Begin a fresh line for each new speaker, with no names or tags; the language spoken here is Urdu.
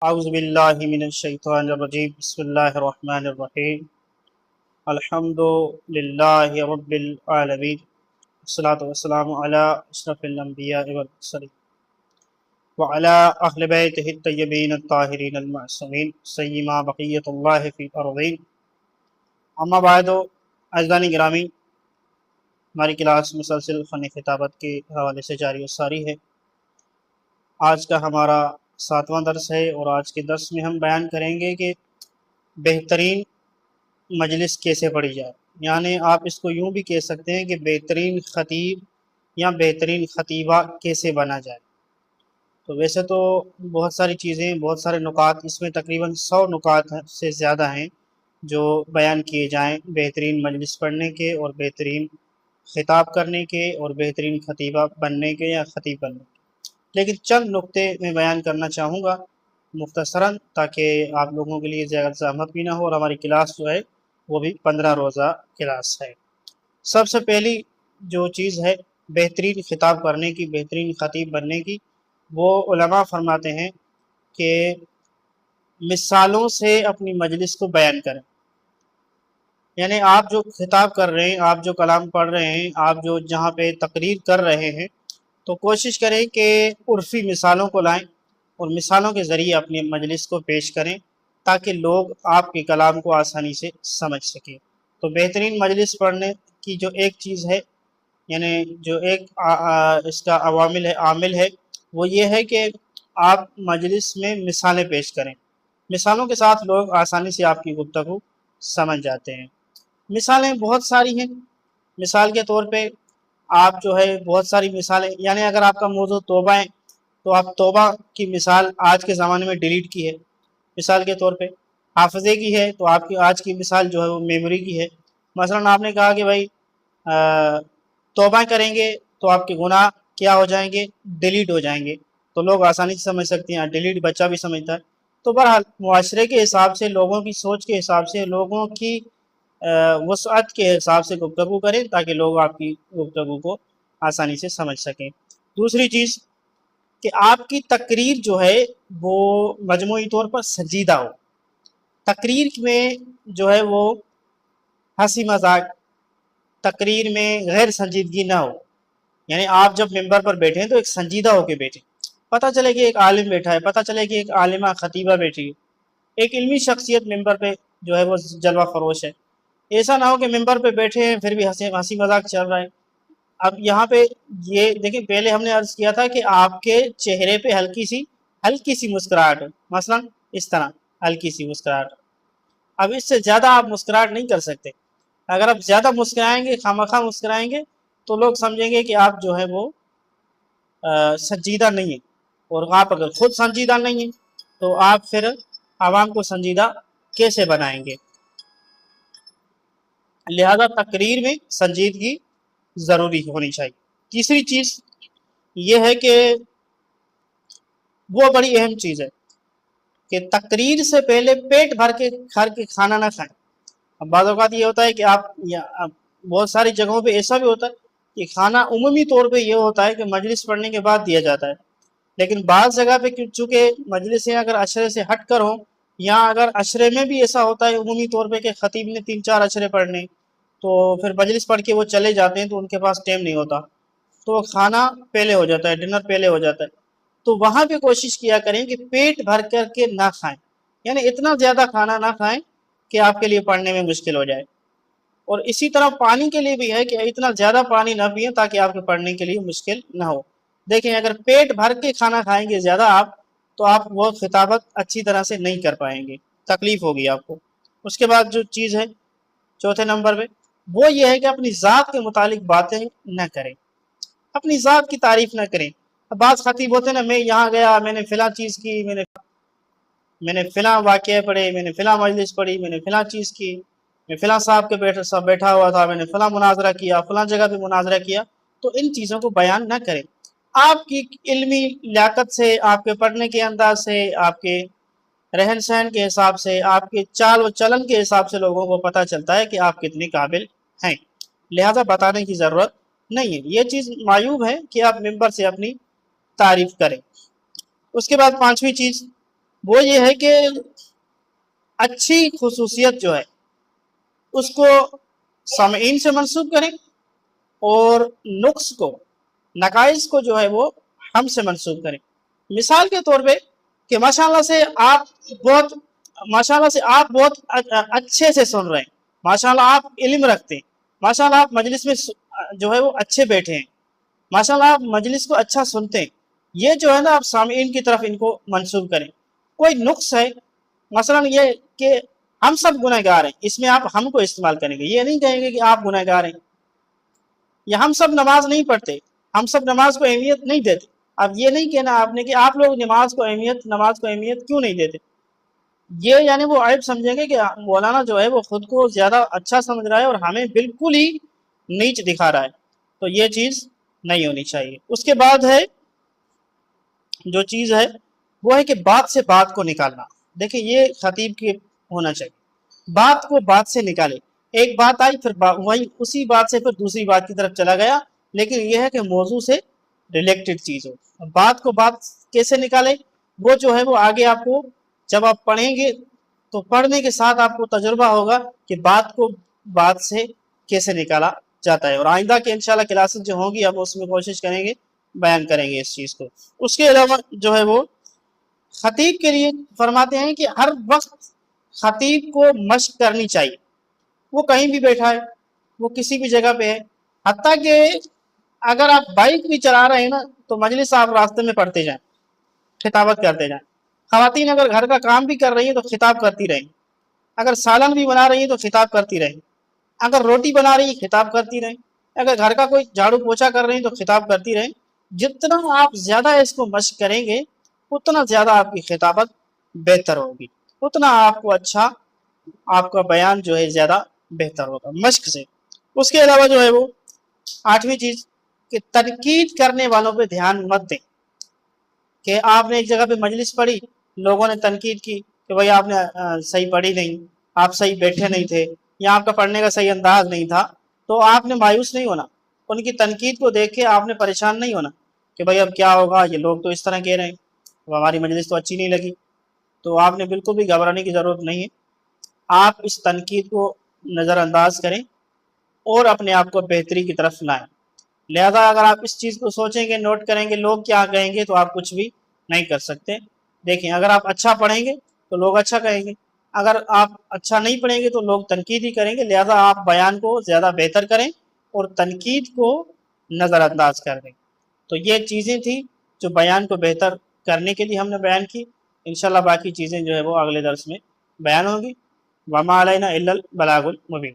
اعوذ باللہ من الشیطان الرجیم بسم اللہ الرحمن الرحیم الحمد للہ رب العالمین والصلاة والسلام علی اشرف الانبیاء والمرسلین وعلی اہل بیتہ الطیبین الطاہرین المعصومین سیما بقیت اللہ فی الارضین اما بعد عزیزان گرامی، ہماری کلاس مسلسل فن خطابت کے حوالے سے جاری و ساری ہے۔ آج کا ہمارا 7واں درس ہے اور آج کے درس میں ہم بیان کریں گے کہ بہترین مجلس کیسے پڑھی جائے، یعنی آپ اس کو یوں بھی کہہ سکتے ہیں کہ بہترین خطیب یا بہترین خطیبہ کیسے بنا جائے۔ تو ویسے تو بہت ساری چیزیں، بہت سارے نکات، اس میں تقریباً 100 نکات سے زیادہ ہیں جو بیان کیے جائیں بہترین مجلس پڑھنے کے اور بہترین خطاب کرنے کے اور بہترین خطیبہ بننے کے یا خطیب بننے کے، لیکن چند نقطے میں بیان کرنا چاہوں گا مختصراً، تاکہ آپ لوگوں کے لیے زیادہ زحمت بھی نہ ہو، اور ہماری کلاس جو ہے وہ بھی 15 روزہ کلاس ہے۔ سب سے پہلی جو چیز ہے بہترین خطاب کرنے کی، بہترین خطیب بننے کی، وہ علماء فرماتے ہیں کہ مثالوں سے اپنی مجلس کو بیان کریں۔ یعنی آپ جو خطاب کر رہے ہیں، آپ جو کلام پڑھ رہے ہیں، آپ جو جہاں پہ تقریر کر رہے ہیں، تو کوشش کریں کہ عرفی مثالوں کو لائیں اور مثالوں کے ذریعے اپنی مجلس کو پیش کریں تاکہ لوگ آپ کے کلام کو آسانی سے سمجھ سکیں۔ تو بہترین مجلس پڑھنے کی جو ایک چیز ہے، یعنی جو ایک اس کا عامل ہے وہ یہ ہے کہ آپ مجلس میں مثالیں پیش کریں۔ مثالوں کے ساتھ لوگ آسانی سے آپ کی گفتگو سمجھ جاتے ہیں۔ مثالیں بہت ساری ہیں۔ مثال کے طور پہ آپ جو ہے بہت ساری مثالیں، یعنی اگر آپ کا موضوع توبہ ہے تو آپ توبہ کی مثال آج کے زمانے میں ڈیلیٹ کی ہے، مثال کے طور پہ۔ حافظے کی ہے تو آپ کی آج کی مثال جو ہے وہ میموری کی ہے۔ مثلا آپ نے کہا کہ بھائی توبہ کریں گے تو آپ کے گناہ کیا ہو جائیں گے؟ ڈیلیٹ ہو جائیں گے، تو لوگ آسانی سے سمجھ سکتے ہیں، ڈیلیٹ بچہ بھی سمجھتا ہے۔ تو بہرحال معاشرے کے حساب سے، لوگوں کی سوچ کے حساب سے، لوگوں کی وسعت کے حساب سے گفتگو کریں تاکہ لوگ آپ کی گفتگو کو آسانی سے سمجھ سکیں۔ دوسری چیز کہ آپ کی تقریر جو ہے وہ مجموعی طور پر سنجیدہ ہو۔ تقریر میں جو ہے وہ ہنسی مذاق، تقریر میں غیر سنجیدگی نہ ہو۔ یعنی آپ جب ممبر پر بیٹھیں تو ایک سنجیدہ ہو کے بیٹھیں، پتہ چلے کہ ایک عالم بیٹھا ہے، پتہ چلے کہ ایک عالمہ خطیبہ بیٹھی ہے، ایک علمی شخصیت ممبر پہ جو ہے وہ جلوہ فروش ہے۔ ایسا نہ ہو کہ ممبر پہ بیٹھے ہیں پھر بھی ہنسی مذاق چل رہا ہے۔ اب یہاں پہ یہ دیکھیں، پہلے ہم نے عرض کیا تھا کہ آپ کے چہرے پہ ہلکی سی مسکراہٹ ہو، مثلا اس طرح ہلکی سی مسکراہٹ۔ اب اس سے زیادہ آپ مسکراہٹ نہیں کر سکتے۔ اگر آپ زیادہ مسکرائیں گے، خامخواہ مسکرائیں گے، تو لوگ سمجھیں گے کہ آپ جو ہے وہ سنجیدہ نہیں ہیں، اور آپ اگر خود سنجیدہ نہیں ہیں تو آپ پھر عوام کو سنجیدہ کیسے بنائیں گے؟ لہذا تقریر میں سنجیدگی ضروری ہونی چاہیے۔ تیسری چیز یہ ہے کہ وہ بڑی اہم چیز ہے کہ تقریر سے پہلے پیٹ بھر کے کھانا نہ کھائیں۔ اب بعض اوقات یہ ہوتا ہے کہ آپ بہت ساری جگہوں پہ ایسا بھی ہوتا ہے کہ کھانا عمومی طور پہ یہ ہوتا ہے کہ مجلس پڑھنے کے بعد دیا جاتا ہے، لیکن بعض جگہ پہ چونکہ مجلسیں اگر عشرے سے ہٹ کر ہوں، یا اگر عشرے میں بھی ایسا ہوتا ہے عمومی طور پہ کہ خطیب نے 3-4 عشرے پڑھنے، تو پھر مجلس پڑھ کے وہ چلے جاتے ہیں تو ان کے پاس ٹائم نہیں ہوتا، تو کھانا پہلے ہو جاتا ہے، ڈنر پہلے ہو جاتا ہے۔ تو وہاں پہ کوشش کیا کریں کہ پیٹ بھر کر کے نہ کھائیں، یعنی اتنا زیادہ کھانا نہ کھائیں کہ آپ کے لیے پڑھنے میں مشکل ہو جائے۔ اور اسی طرح پانی کے لیے بھی ہے کہ اتنا زیادہ پانی نہ پئیں تاکہ آپ کے پڑھنے کے لیے مشکل نہ ہو۔ دیکھیں، اگر پیٹ بھر کے کھانا کھائیں گے زیادہ آپ، تو آپ وہ خطابت اچھی طرح سے نہیں کر پائیں گے، تکلیف ہوگی آپ کو۔ اس کے بعد جو چیز ہے چوتھے نمبر پہ، وہ یہ ہے کہ اپنی ذات کے متعلق باتیں نہ کریں، اپنی ذات کی تعریف نہ کریں۔ اب بعض خطیب ہوتے ہیں نا، میں یہاں گیا، میں نے فلاں چیز کی، میں نے فلاں واقعے پڑھے، میں نے فلاں مجلس پڑھی، میں نے فلاں چیز کی، میں فلاں صاحب کے بیٹھا ہوا تھا، میں نے فلاں مناظرہ کیا، فلاں جگہ پہ مناظرہ کیا، تو ان چیزوں کو بیان نہ کریں۔ آپ کی علمی لیاقت سے، آپ کے پڑھنے کے انداز سے، آپ کے رہن سہن کے حساب سے، آپ کے چال و چلن کے حساب سے لوگوں کو پتہ چلتا ہے کہ آپ کتنے قابل ہیں، لہذا بتانے کی ضرورت نہیں ہے۔ یہ چیز معیوب ہے کہ آپ ممبر سے اپنی تعریف کریں۔ اس کے بعد 5ویں چیز وہ یہ ہے کہ اچھی خصوصیت جو ہے اس کو سامعین سے منسوب کریں، اور نقص کو، نقائص کو جو ہے وہ ہم سے منسوب کریں۔ مثال کے طور پہ کہ ماشاءاللہ سے آپ بہت اچھے سے سن رہے ہیں، ماشاءاللہ آپ علم رکھتے ہیں، ماشاءاللہ آپ مجلس میں جو ہے وہ اچھے بیٹھے ہیں، ماشاءاللہ آپ مجلس کو اچھا سنتے ہیں، یہ جو ہے نا آپ سامعین کی طرف ان کو منسوب کریں۔ کوئی نقص ہے مثلا یہ کہ ہم سب گناہ گار ہیں، اس میں آپ ہم کو استعمال کریں گے، یہ نہیں کہیں گے کہ آپ گناہ گار ہیں، یا ہم سب نماز نہیں پڑھتے، ہم سب نماز کو اہمیت نہیں دیتے، اب یہ نہیں کہنا آپ نے کہ آپ لوگ نماز کو اہمیت کیوں نہیں دیتے، یہ یعنی وہ عیب سمجھیں گے کہ مولانا جو ہے وہ خود کو زیادہ اچھا سمجھ رہا ہے اور ہمیں بالکل ہی نیچ دکھا رہا ہے، تو یہ چیز نہیں ہونی چاہیے۔ اس کے بعد ہے جو چیز ہے وہ ہے کہ بات سے بات کو نکالنا، دیکھیں یہ خطیب کی ہونا چاہیے، بات کو بات سے نکالے، ایک بات آئی پھر وہی اسی بات سے پھر دوسری بات کی طرف چلا گیا، لیکن یہ ہے کہ موضوع سے ریلیکٹڈ چیز ہو۔ بات کو بات کیسے نکالے، وہ جو ہے وہ آگے آپ کو جب آپ پڑھیں گے تو پڑھنے کے ساتھ آپ کو تجربہ ہوگا کہ بات کو بات سے کیسے نکالا جاتا ہے، اور آئندہ کے انشاءاللہ کلاسز جو ہوں گی ہم اس میں کوشش کریں گے، بیان کریں گے اس چیز کو۔ اس کے علاوہ جو ہے وہ خطیب کے لیے فرماتے ہیں کہ ہر وقت خطیب کو مشق کرنی چاہیے، وہ کہیں بھی بیٹھا ہے، وہ کسی بھی جگہ پہ ہے، حتیٰ کہ اگر آپ بائک بھی چلا رہے ہیں نا تو مجلس آپ راستے میں پڑھتے جائیں، خطابت کرتے جائیں۔ خواتین اگر گھر کا کام بھی کر رہی ہیں تو خطاب کرتی رہیں، اگر سالن بھی بنا رہی ہیں تو خطاب کرتی رہیں، اگر روٹی بنا رہی ہیں خطاب کرتی رہیں، اگر گھر کا کوئی جھاڑو پوچھا کر رہی ہیں تو خطاب کرتی رہیں۔ جتنا آپ زیادہ اس کو مشق کریں گے اتنا زیادہ آپ کی خطابت بہتر ہوگی، اتنا آپ کو اچھا آپ کا بیان جو ہے زیادہ بہتر ہوگا مشق سے۔ اس کے علاوہ جو ہے وہ آٹھویں چیز کہ تنقید کرنے والوں پہ دھیان مت دیں، کہ آپ نے ایک جگہ پہ مجلس پڑھی، لوگوں نے تنقید کی کہ بھائی آپ نے صحیح پڑھی نہیں، آپ صحیح بیٹھے نہیں تھے، یا آپ کا پڑھنے کا صحیح انداز نہیں تھا، تو آپ نے مایوس نہیں ہونا، ان کی تنقید کو دیکھ کے آپ نے پریشان نہیں ہونا کہ بھائی اب کیا ہوگا، یہ لوگ تو اس طرح کہہ رہے ہیں، اب ہماری مجلس تو اچھی نہیں لگی، تو آپ نے بالکل بھی گھبرانے کی ضرورت نہیں ہے، آپ اس تنقید کو نظر انداز کریں اور اپنے آپ کو بہتری کی طرف لائیں۔ لہذا اگر آپ اس چیز کو سوچیں گے، نوٹ کریں گے لوگ کیا کہیں گے، تو آپ کچھ بھی نہیں کر سکتے۔ دیکھیں اگر آپ اچھا پڑھیں گے تو لوگ اچھا کہیں گے، اگر آپ اچھا نہیں پڑھیں گے تو لوگ تنقید ہی کریں گے، لہذا آپ بیان کو زیادہ بہتر کریں اور تنقید کو نظر انداز کر دیں۔ تو یہ چیزیں تھیں جو بیان کو بہتر کرنے کے لیے ہم نے بیان کی، انشاءاللہ باقی چیزیں جو ہے وہ اگلے درس میں بیان ہوگی۔ وما علینا الا البلاغ المبین۔